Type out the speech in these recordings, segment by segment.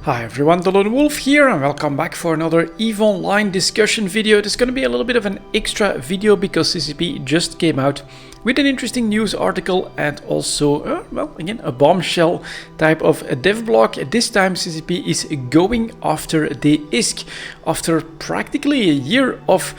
Hi everyone, delonewolf here and welcome back for another EVE Online discussion video. This is going to be a little bit of an extra video because CCP just came out with an interesting news article and also, well, again, a bombshell type of a dev blog. This time CCP is going after the ISK. After practically a year of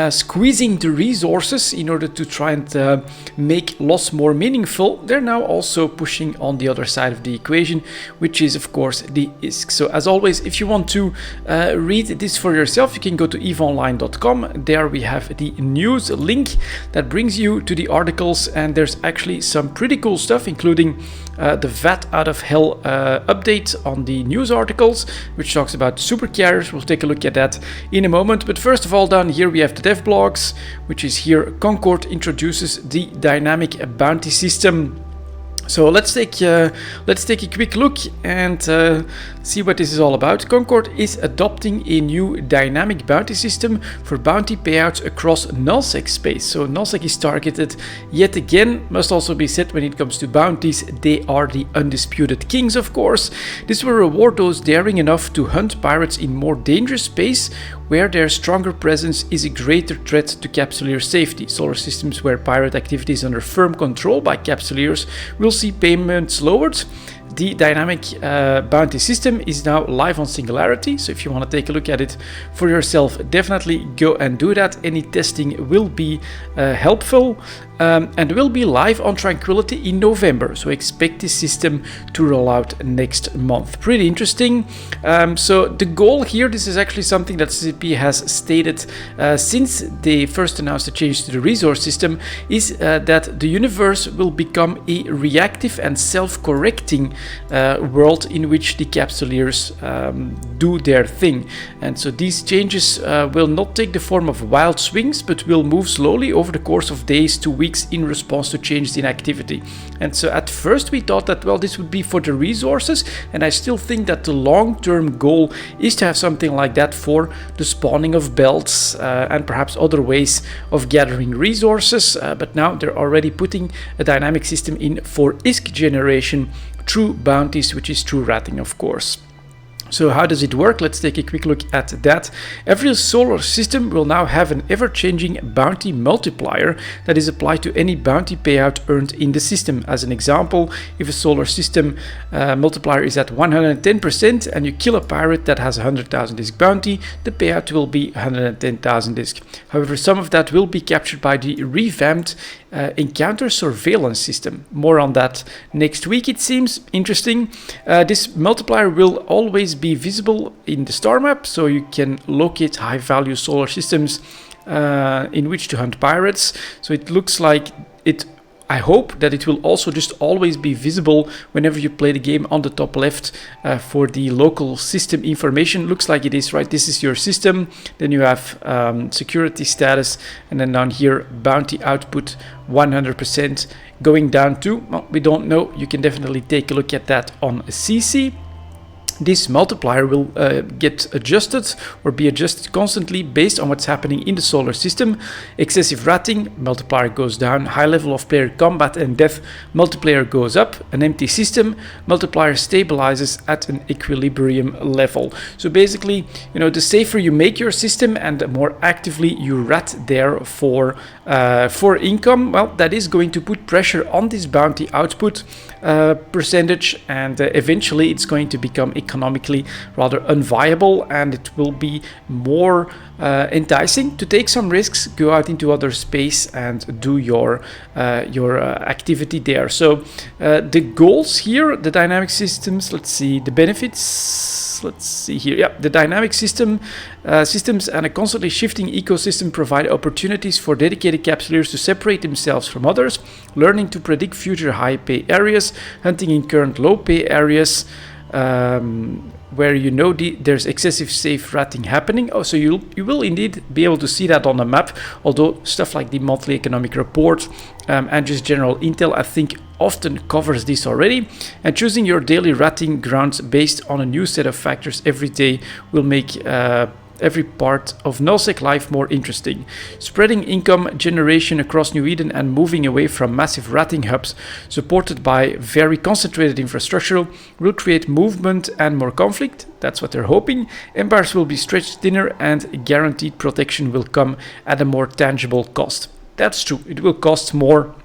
squeezing the resources in order to try and make loss more meaningful, they're now also pushing on the other side of the equation, which is of course the ISK. So as always, if you want to read this for yourself, you can go to eveonline.com. There we have the news link that brings you to the articles, and there's actually some pretty cool stuff, including the VAT out of hell update on the news articles, which talks about super carriers. We'll take a look at that in a moment. But first of all, down here we have the dev blogs, which is here. Concord introduces the dynamic bounty system. So let's take a quick look and see what this is all about. Concord is adopting a new dynamic bounty system for bounty payouts across nullsec space. So nullsec is targeted yet again. Must also be said, when it comes to bounties, they are the undisputed kings, of course. This will reward those daring enough to hunt pirates in more dangerous space, where their stronger presence is a greater threat to capsuleer safety. Solar systems where pirate activity is under firm control by capsuleers will see payments lowered. The dynamic bounty system is now live on Singularity, so if you want to take a look at it for yourself, definitely go and do that. Any testing will be helpful, and will be live on Tranquility in November, so expect this system to roll out next month. Pretty interesting. So the goal here, this is actually something that CCP has stated since they first announced the change to the resource system, is that the universe will become a reactive and self-correcting world in which the capsuleers do their thing. And so these changes will not take the form of wild swings, but will move slowly over the course of days to weeks in response to changes in activity. And so at first we thought that, well, this would be for the resources, and I still think that the long-term goal is to have something like that for the spawning of belts and perhaps other ways of gathering resources, but now they're already putting a dynamic system in for ISK generation through bounties, which is through ratting, of course. So how does it work? Let's take a quick look at that. Every solar system will now have an ever-changing bounty multiplier that is applied to any bounty payout earned in the system. As an example, if a solar system multiplier is at 110% and you kill a pirate that has 100,000 disk bounty, the payout will be 110,000 disk. However, some of that will be captured by the revamped encounter surveillance system. More on that next week, it seems. Interesting. This multiplier will always be visible in the star map, so you can locate high value solar systems in which to hunt pirates. So it looks like it, I hope that it will also just always be visible whenever you play the game on the top left for the local system information. Looks like it is, right? This is your system. Then you have security status, and then down here bounty output 100% going down to, well, we don't know. You can definitely take a look at that on CC. This multiplier will get adjusted or be adjusted constantly based on what's happening in the solar system. Excessive ratting, multiplier goes down. High level of player combat and death, multiplier goes up. An empty system, multiplier stabilizes at an equilibrium level. So basically, you know, the safer you make your system and the more actively you rat there for income, well, that is going to put pressure on this bounty output percentage, and eventually it's going to become economically rather unviable, and it will be more enticing to take some risks, go out into other space and do your activity there. So the goals here, the dynamic systems, let's see the benefits, let's see here. Yeah, the dynamic systems and a constantly shifting ecosystem provide opportunities for dedicated capsuleers to separate themselves from others, learning to predict future high pay areas, hunting in current low pay areas, where you know there's excessive safe ratting happening. Oh, so you will indeed be able to see that on the map, although stuff like the monthly economic report and just general intel, I think, often covers this already. And choosing your daily ratting grounds based on a new set of factors every day will make every part of nullsec life more interesting. Spreading income generation across New Eden and moving away from massive ratting hubs supported by very concentrated infrastructure will create movement and more conflict. That's what they're hoping. Empires will be stretched thinner and guaranteed protection will come at a more tangible cost. That's true. It will cost more.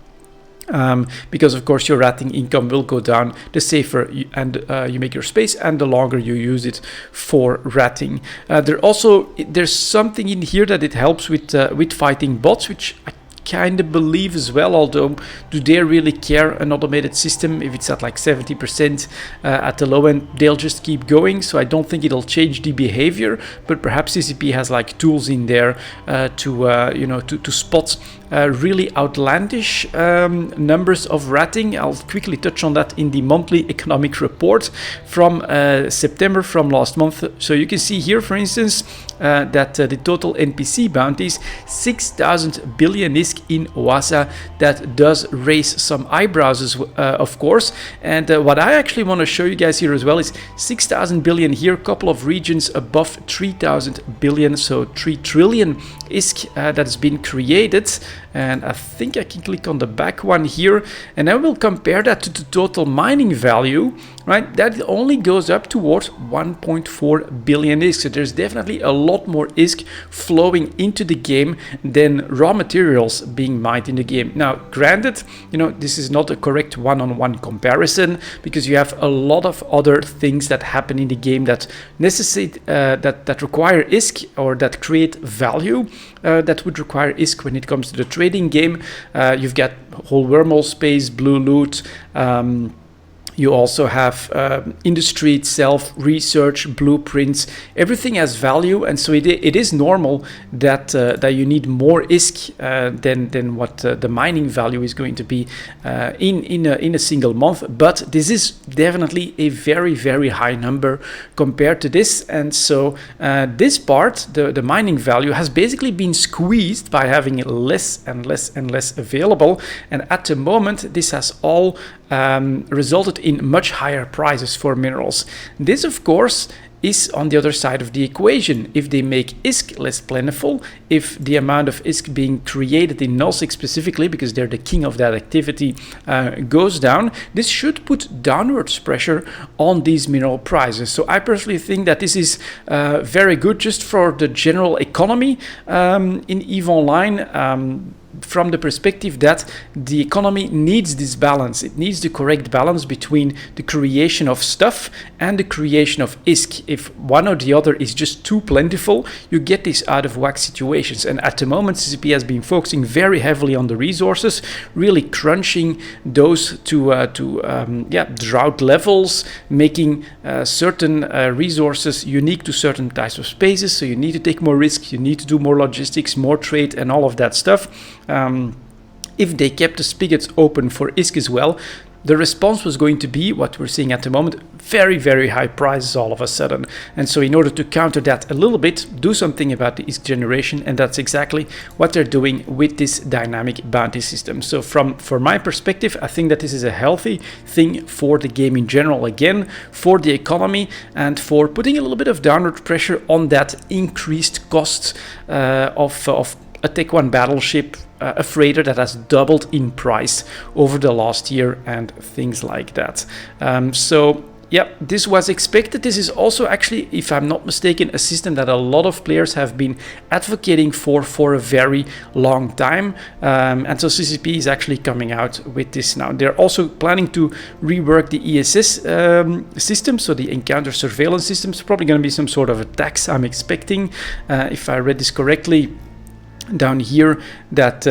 Because of course your ratting income will go down the safer you make your space and the longer you use it for ratting. There's something in here that it helps with fighting bots, which I kind of believe as well, although do they really care? An automated system, if it's at like 70% at the low end, they'll just keep going, so I don't think it'll change the behavior, but perhaps CCP has like tools in there to spot really outlandish numbers of ratting. I'll quickly touch on that in the monthly economic report from September from last month. So you can see here, for instance, that the total NPC bounties 6,000 billion ISK in Oasa. That does raise some eyebrows, of course. And what I actually want to show you guys here as well is 6,000 billion here, couple of regions above 3,000 billion, so 3 trillion ISK that has been created. And I think I can click on the back one here, and I will compare that to the total mining value, right? That only goes up towards 1.4 billion ISK. So there's definitely a lot more ISK flowing into the game than raw materials being mined in the game. Now, granted, this is not a correct one-on-one comparison, because you have a lot of other things that happen in the game that necessitate that require ISK, or that create value that would require ISK when it comes to the trading game. You've got whole wormhole space, blue loot. You also have industry itself, research, blueprints. Everything has value, and so it is normal that you need more ISK than what the mining value is going to be in a single month. But this is definitely a very, very high number compared to this, and so this part, the mining value, has basically been squeezed by having less and less and less available. And at the moment, this has all resulted in much higher prices for minerals. This, of course, is on the other side of the equation. If they make ISK less plentiful, if the amount of ISK being created in nullsec specifically, because they're the king of that activity, goes down, this should put downwards pressure on these mineral prices. So I personally think that this is very good just for the general economy in EVE Online. From the perspective that the economy needs this balance. It needs the correct balance between the creation of stuff and the creation of ISK. If one or the other is just too plentiful, you get these out of whack situations. And at the moment, CCP has been focusing very heavily on the resources, really crunching those to drought levels, making certain resources unique to certain types of spaces. So you need to take more risks, you need to do more logistics, more trade, and all of that stuff. If they kept the spigots open for ISK as well, the response was going to be what we're seeing at the moment, very, very high prices all of a sudden. And so in order to counter that a little bit, do something about the ISK generation, and that's exactly what they're doing with this dynamic bounty system. So from my perspective, I think that this is a healthy thing for the game in general, again, for the economy, and for putting a little bit of downward pressure on that increased cost of a Tech 1 battleship, a freighter that has doubled in price over the last year, and things like that. So yeah, this was expected. This is also actually, if I'm not mistaken, a system that a lot of players have been advocating for a very long time. And so CCP is actually coming out with this now. They're also planning to rework the ESS system, so the encounter surveillance system. It's probably going to be some sort of a tax, I'm expecting, if I read this correctly. Down here, that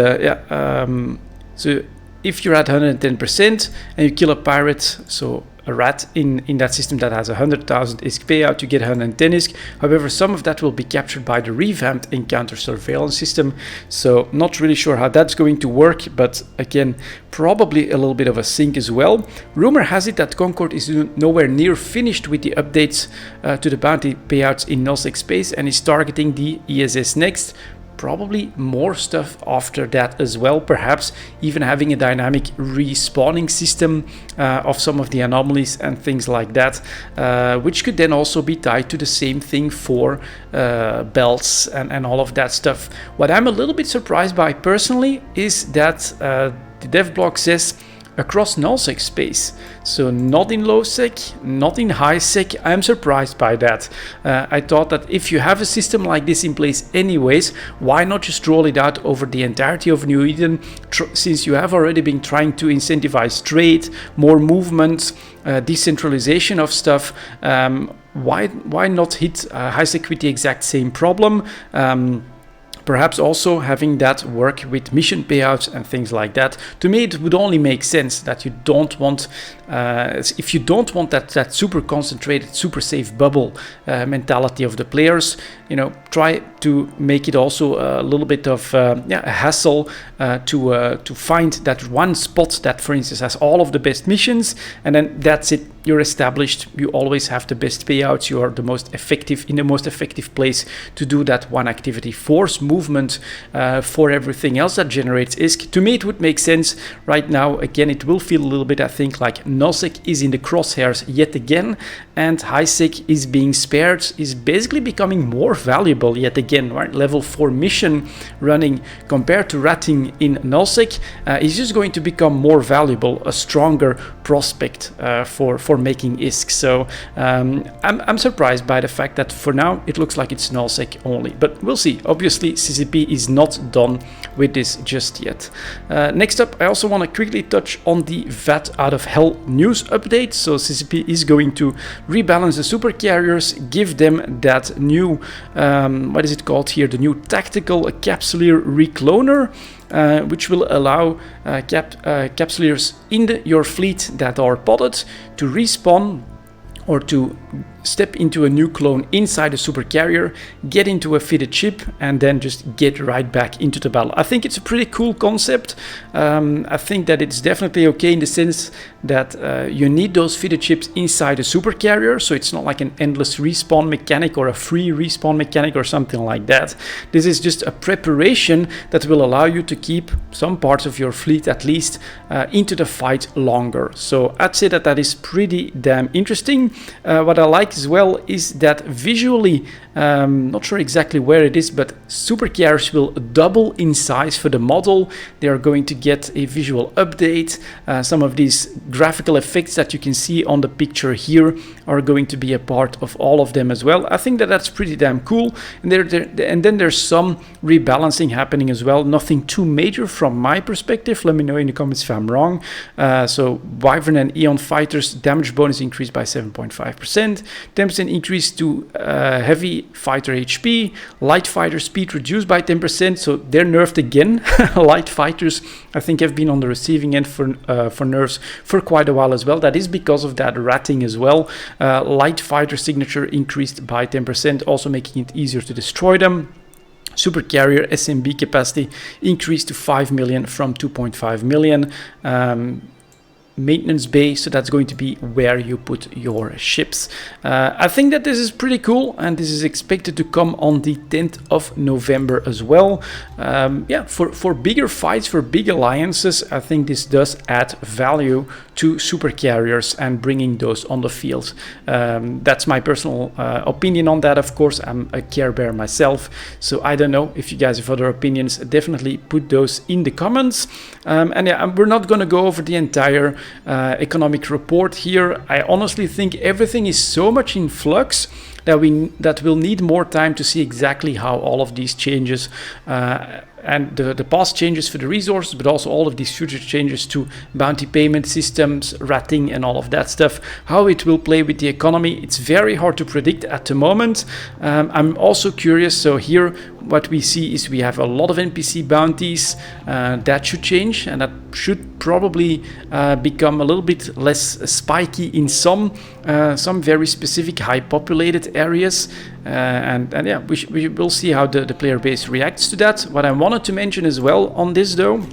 so if you're at 110% and you kill a pirate, so a rat in that system that has 100,000 ISK payout, you get 110 ISK. However, some of that will be captured by the revamped encounter surveillance system. So not really sure how that's going to work, but again, probably a little bit of a sink as well. Rumor has it that Concord is nowhere near finished with the updates to the bounty payouts in nullsec space and is targeting the ESS next. probably more stuff after that as well, perhaps even having a dynamic respawning system of some of the anomalies and things like that, which could then also be tied to the same thing for belts and all of that stuff. What I'm a little bit surprised by personally is that the dev blog says across nullsec space, so not in low sec, not in high sec. I'm surprised by that. I thought that if you have a system like this in place anyways, why not just roll it out over the entirety of New Eden, since you have already been trying to incentivize trade, more movement, decentralization of stuff. Why not hit high sec with the exact same problem? Perhaps also having that work with mission payouts and things like that. To me, it would only make sense that you don't want, if you don't want that super concentrated, super safe bubble mentality of the players, you know, try to make it also a little bit of a hassle to find that one spot that, for instance, has all of the best missions, and then that's it. You're established. You always have the best payouts. You are the most effective in the most effective place to do that one activity. Force movement for everything else that generates ISK. To me, it would make sense right now. Again, it will feel a little bit, I think, like nullsec is in the crosshairs yet again, and highsec is being spared, is basically becoming more valuable yet again. Right, level 4 mission running compared to ratting in nullsec is just going to become more valuable, a stronger prospect for making ISK. So I'm surprised by the fact that for now it looks like it's nullsec only, but we'll see. Obviously CCP is not done with this just yet. Next up, I also want to quickly touch on the VAT out of hell news update. So CCP is going to rebalance the super carriers, give them that new what is it called here, the new tactical capsuleer recloner, which will allow capsuleers in your fleet that are potted to respawn or to step into a new clone inside a super carrier, get into a fitted ship, and then just get right back into the battle. I think it's a pretty cool concept. I think that it's definitely okay in the sense that you need those fitted ships inside a super carrier, so it's not like an endless respawn mechanic or a free respawn mechanic or something like that. This is just a preparation that will allow you to keep some parts of your fleet at least into the fight longer. So I'd say that that is pretty damn interesting. What I like as well is that visually, not sure exactly where it is, but super carriers will double in size for the model. They are going to get a visual update. Some of these graphical effects that you can see on the picture here are going to be a part of all of them as well. I think that that's pretty damn cool. And then there's some rebalancing happening as well. Nothing too major from my perspective. Let me know in the comments if I'm wrong. So Wyvern and Eon fighters damage bonus increased by 7.5%. 10% increase to heavy fighter HP. Light fighter speed reduced by 10%, so they're nerfed again. Light fighters, I think, have been on the receiving end for nerfs for quite a while as well. That is because of that ratting as well. Light fighter signature increased by 10%, also making it easier to destroy them. Super carrier SMB capacity increased to 5 million from 2.5 million. Maintenance bay, so that's going to be where you put your ships. I think that this is pretty cool, and this is expected to come on the 10th of November as well. Yeah, for bigger fights, for big alliances, I think this does add value to super carriers and bringing those on the field. That's my personal opinion on that. Of course, I'm a Care Bear myself, so I don't know if you guys have other opinions. Definitely put those in the comments. And yeah, we're not going to go over the entire economic report here. I honestly think everything is so much in flux that we'll need more time to see exactly how all of these changes and the past changes for the resources, but also all of these future changes to bounty payment systems, ratting, and all of that stuff, how it will play with the economy. It's very hard to predict at the moment. I'm also curious. So here what we see is we have a lot of NPC bounties. That should change, and that should probably become a little bit less spiky in some very specific high populated areas. And yeah, we will see how the player base reacts to that. What I wanted to mention as well on this though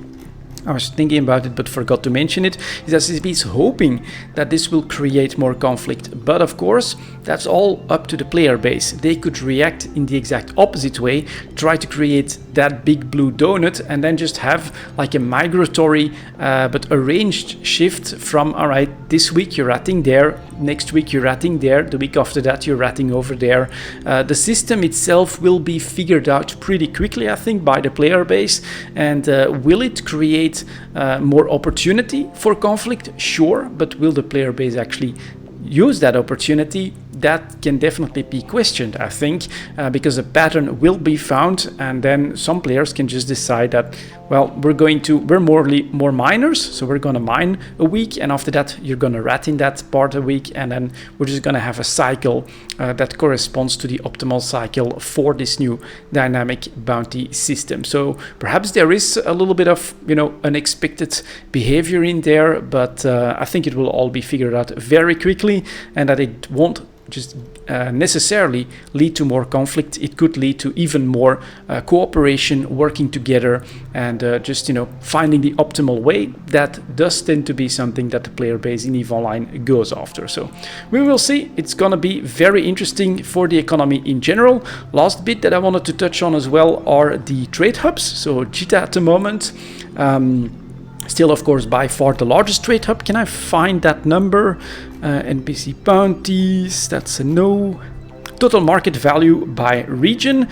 I was thinking about it but forgot to mention it, is that CCP is hoping that this will create more conflict. But of course, that's all up to the player base. They could react in the exact opposite way, try to create that big blue donut and then just have like a migratory but arranged shift from, all right, this week you're ratting there, next week you're ratting there, the week after that you're ratting over there. The system itself will be figured out pretty quickly, I think, by the player base. And will it create more opportunity for conflict? Sure, but will the player base actually use that opportunity? That can definitely be questioned, I think, because a pattern will be found, and then some players can just decide that, well, we're more miners, so we're gonna mine a week, and after that you're gonna rat in that part a week, and then we're just gonna have a cycle that corresponds to the optimal cycle for this new dynamic bounty system. So perhaps there is a little bit of, you know, unexpected behavior in there, but I think it will all be figured out very quickly, and that it won't just necessarily lead to more conflict. It could lead to even more cooperation, working together, and just, you know, finding the optimal way. That does tend to be something that the player base in EVE Online goes after. So we will see. It's gonna be very interesting for the economy in general. Last bit that I wanted to touch on as well are the trade hubs. So JITA at the moment, still, of course, by far the largest trade hub. Can I find that number? NPC bounties, that's a no. Total market value by region.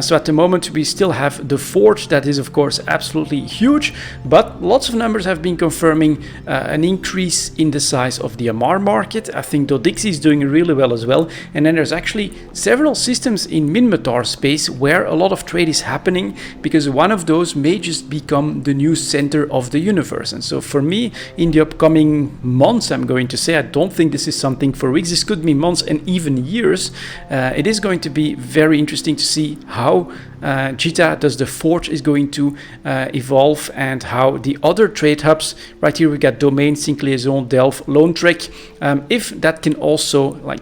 So at the moment we still have the Forge, that is of course absolutely huge, but lots of numbers have been confirming an increase in the size of the Amar market. I think Dodixie is doing really well as well, and then there's actually several systems in Minmatar space where a lot of trade is happening, because one of those may just become the new center of the universe. And so for me, in the upcoming months, I'm going to say, I don't think this is something for weeks, this could be months and even years. It is going to be very interesting to see how JITA, does the Forge, is going to evolve, and how the other trade hubs, right here we got Domain, Sync Liaison, Delph, Lone Trek, if that can also like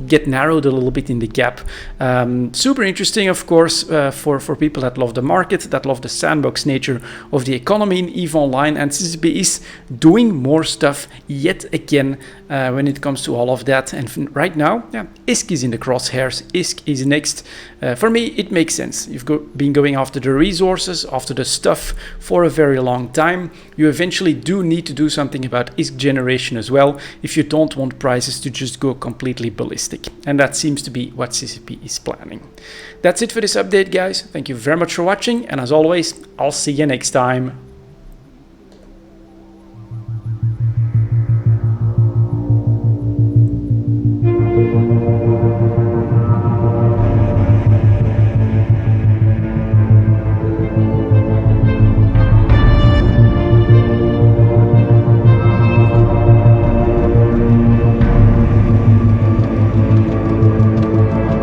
get narrowed a little bit in the gap. Super interesting, of course, for people that love the market, that love the sandbox nature of the economy in EVE Online, and CCP is doing more stuff yet again when it comes to all of that. And right now, yeah, ISK is in the crosshairs. ISK is next. For me, it makes sense. You've been going after the resources, after the stuff for a very long time. You eventually do need to do something about ISK generation as well, if you don't want prices to just go completely ballistic. And that seems to be what CCP is planning. That's it for this update, guys. Thank you very much for watching, and as always, I'll see you next time.